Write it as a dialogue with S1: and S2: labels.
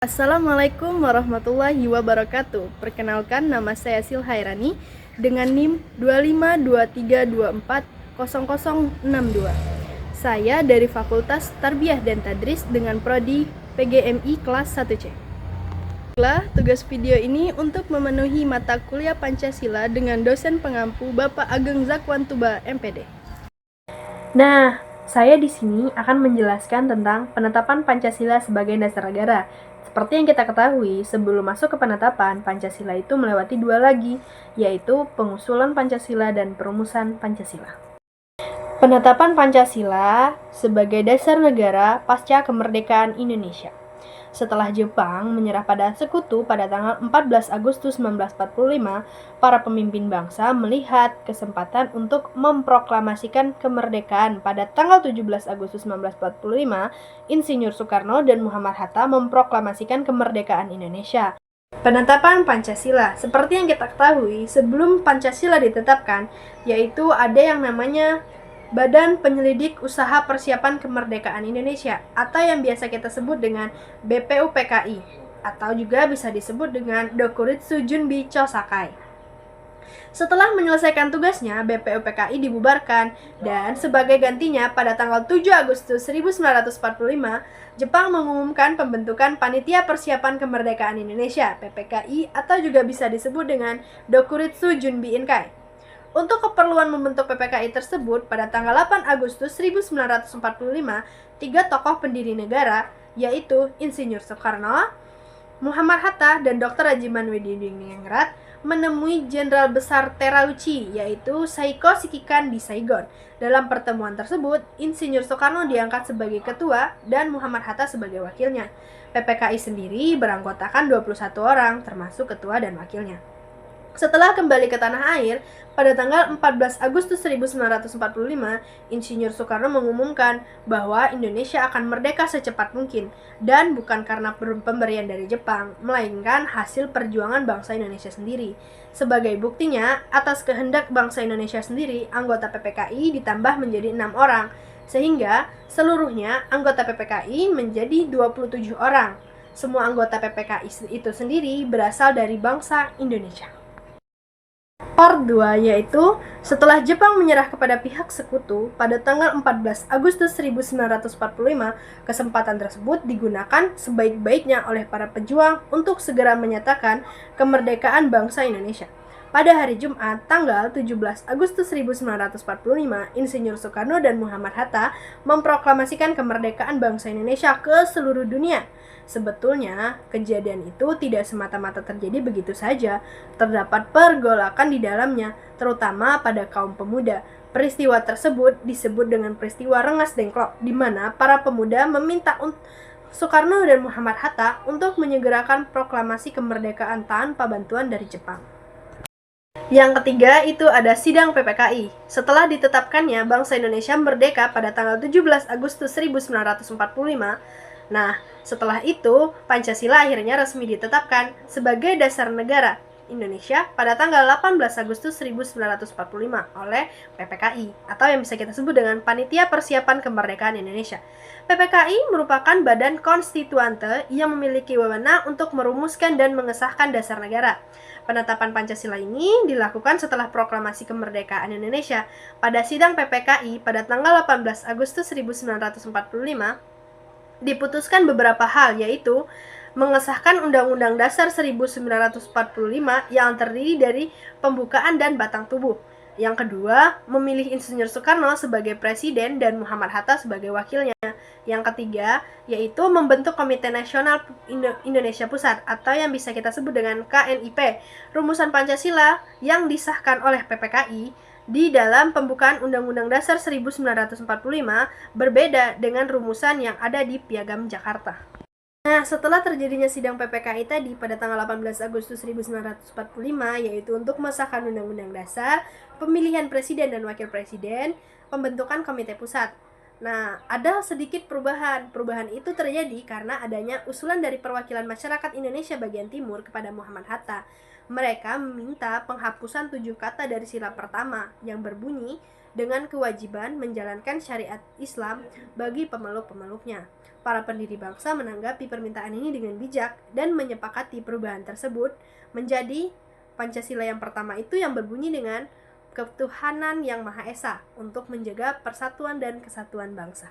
S1: Assalamualaikum warahmatullahi wabarakatuh. Perkenalkan, nama saya Silhairani dengan NIM 25232400062. Saya dari Fakultas Tarbiyah dan Tadris dengan prodi PGMI kelas 1C. Tugas video ini untuk memenuhi mata kuliah Pancasila dengan dosen pengampu Bapak Ageng Zakwantuba MPD. Nah, saya di sini akan menjelaskan tentang penetapan Pancasila sebagai dasar negara. Seperti yang kita ketahui, sebelum masuk ke penetapan, Pancasila itu melewati dua lagi, yaitu pengusulan Pancasila dan perumusan Pancasila. Penetapan Pancasila sebagai dasar negara pasca kemerdekaan Indonesia. Setelah Jepang menyerah pada sekutu pada tanggal 14 Agustus 1945, para pemimpin bangsa melihat kesempatan untuk memproklamasikan kemerdekaan. Pada tanggal 17 Agustus 1945, Insinyur Soekarno dan Muhammad Hatta memproklamasikan kemerdekaan Indonesia. Penetapan Pancasila, seperti yang kita ketahui, sebelum Pancasila ditetapkan, yaitu ada yang namanya Badan Penyelidik Usaha Persiapan Kemerdekaan Indonesia atau yang biasa kita sebut dengan BPUPKI atau juga bisa disebut dengan Dokuritsu Junbi Chosakai. Setelah menyelesaikan tugasnya, BPUPKI dibubarkan dan sebagai gantinya pada tanggal 7 Agustus 1945, Jepang mengumumkan pembentukan Panitia Persiapan Kemerdekaan Indonesia (PPKI) atau juga bisa disebut dengan Dokuritsu Junbi Inkai. Untuk keperluan membentuk PPKI tersebut, pada tanggal 8 Agustus 1945, tiga tokoh pendiri negara, yaitu Insinyur Soekarno, Muhammad Hatta, dan Dr. Haji Manwidiningrat, menemui Jenderal Besar Terauchi, yaitu Saiko Shikikan di Saigon. Dalam pertemuan tersebut, Insinyur Soekarno diangkat sebagai ketua dan Muhammad Hatta sebagai wakilnya. PPKI sendiri beranggotakan 21 orang, termasuk ketua dan wakilnya. Setelah kembali ke tanah air, pada tanggal 14 Agustus 1945, Insinyur Soekarno mengumumkan bahwa Indonesia akan merdeka secepat mungkin, dan bukan karena pemberian dari Jepang, melainkan hasil perjuangan bangsa Indonesia sendiri. Sebagai buktinya, atas kehendak bangsa Indonesia sendiri, anggota PPKI ditambah menjadi 6 orang, sehingga seluruhnya anggota PPKI menjadi 27 orang. Semua anggota PPKI itu sendiri berasal dari bangsa Indonesia. Part 2, yaitu setelah Jepang menyerah kepada pihak sekutu pada tanggal 14 Agustus 1945, kesempatan tersebut digunakan sebaik-baiknya oleh para pejuang untuk segera menyatakan kemerdekaan bangsa Indonesia. Pada hari Jumat, tanggal 17 Agustus 1945, Insinyur Soekarno dan Muhammad Hatta memproklamasikan kemerdekaan bangsa Indonesia ke seluruh dunia. Sebetulnya, kejadian itu tidak semata-mata terjadi begitu saja. Terdapat pergolakan di dalamnya, terutama pada kaum pemuda. Peristiwa tersebut disebut dengan peristiwa Rengas Dengklok, di mana para pemuda meminta Soekarno dan Muhammad Hatta untuk menyegerakan proklamasi kemerdekaan tanpa bantuan dari Jepang. Yang ketiga itu ada sidang PPKI. Setelah ditetapkannya bangsa Indonesia merdeka pada tanggal 17 Agustus 1945, setelah itu Pancasila akhirnya resmi ditetapkan sebagai dasar negara Indonesia pada tanggal 18 Agustus 1945 oleh PPKI atau yang bisa kita sebut dengan Panitia Persiapan Kemerdekaan Indonesia. PPKI merupakan badan konstituante yang memiliki wewenang untuk merumuskan dan mengesahkan dasar negara. Penetapan Pancasila ini dilakukan setelah proklamasi kemerdekaan Indonesia. Pada sidang PPKI pada tanggal 18 Agustus 1945, diputuskan beberapa hal, yaitu mengesahkan Undang-Undang Dasar 1945 yang terdiri dari pembukaan dan batang tubuh. Yang kedua, memilih Insinyur Soekarno sebagai presiden dan Muhammad Hatta sebagai wakilnya. Yang ketiga, yaitu membentuk Komite Nasional Indonesia Pusat atau yang bisa kita sebut dengan KNIP, rumusan Pancasila yang disahkan oleh PPKI di dalam pembukaan Undang-Undang Dasar 1945 berbeda dengan rumusan yang ada di Piagam Jakarta. Setelah terjadinya sidang PPKI tadi pada tanggal 18 Agustus 1945, yaitu untuk mengesahkan Undang-Undang Dasar, pemilihan presiden dan wakil presiden, pembentukan Komite Pusat. Nah, ada sedikit perubahan. Perubahan itu terjadi karena adanya usulan dari perwakilan masyarakat Indonesia bagian timur kepada Muhammad Hatta. Mereka meminta penghapusan 7 kata dari sila pertama yang berbunyi dengan kewajiban menjalankan syariat Islam bagi pemeluk-pemeluknya. Para pendiri bangsa menanggapi permintaan ini dengan bijak dan menyepakati perubahan tersebut menjadi Pancasila yang pertama itu yang berbunyi dengan ketuhanan yang Maha Esa untuk menjaga persatuan dan kesatuan bangsa.